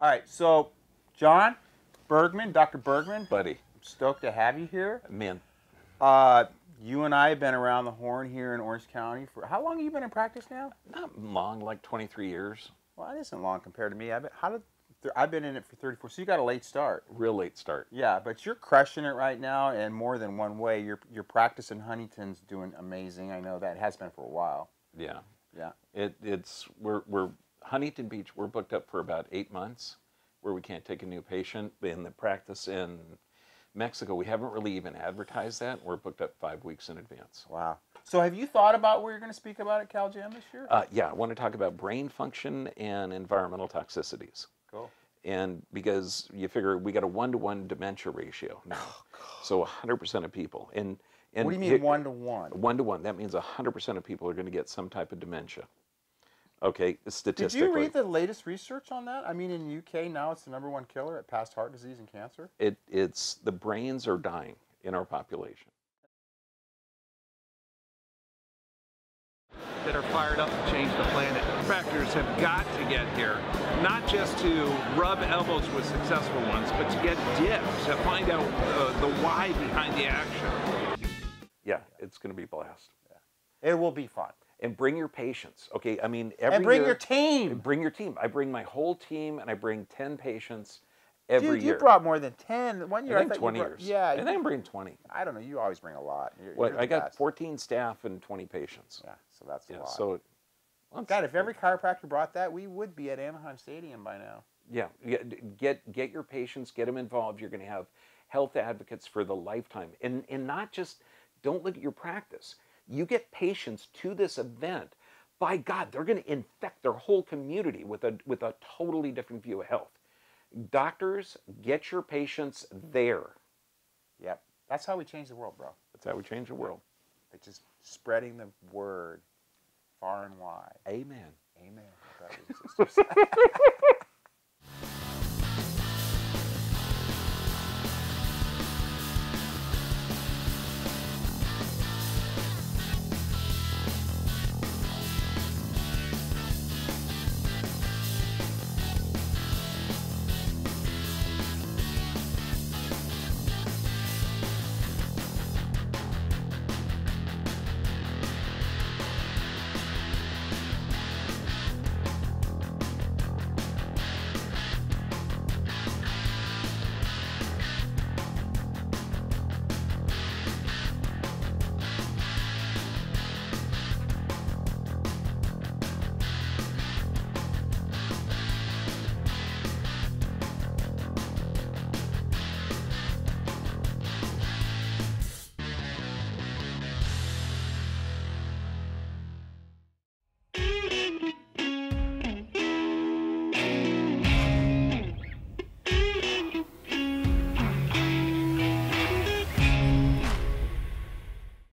All right, so John Bergman, Dr. Bergman, Buddy. I'm stoked to have you here. Man. You and I have been around the horn here in Orange County for, how long have you been in practice now? Not long, like 23 years. Well, that isn't long compared to me. I've been in it for 34, so you got a late start. Real late start. Yeah, but you're crushing it right now in more than one way. Your practice in Huntington's doing amazing. I know that has been for a while. Yeah. Yeah. We're Huntington Beach, we're booked up for about 8 months where we can't take a new patient. In the practice in Mexico, we haven't really even advertised that. We're booked up 5 weeks in advance. Wow. So have you thought about what you're going to speak about at Caljam this year? Yeah, I want to talk about brain function and environmental toxicities. Cool. And because you figure we got a 1-to-1 dementia ratio now. So 100% of people. And what do you mean 1-to-1? 1-to-1. That means 100% of people are going to get some type of dementia. Okay, statistically. Did you read the latest research on that? I mean, in the UK now it's the #1 killer at past heart disease and cancer. It's the brains are dying in our population. That are fired up to change the planet. Factors have got to get here, not just to rub elbows with successful ones, but to get dips, to find out the why behind the action. Yeah, it's going to be a blast. Yeah. It will be fun. And bring your patients, okay? I mean, and bring your team. Bring your team. I bring my whole team, and I bring 10 patients every year. You brought more than 10. One year I think 20 years. Yeah. I think I'm bringing 20. I don't know. You always bring a lot. I got 14 staff and 20 patients. Yeah, so that's a lot. So, God, if every chiropractor brought that, we would be at Anaheim Stadium by now. Yeah, get your patients, get them involved. You're going to have health advocates for the lifetime. And not just, don't look at your practice. You get patients to this event, by God, they're going to infect their whole community with a totally different view of health. Doctors, get your patients there. Yep. That's how we change the world, bro. That's how we change the world. By just spreading the word far and wide. Amen. Amen, brothers and sisters.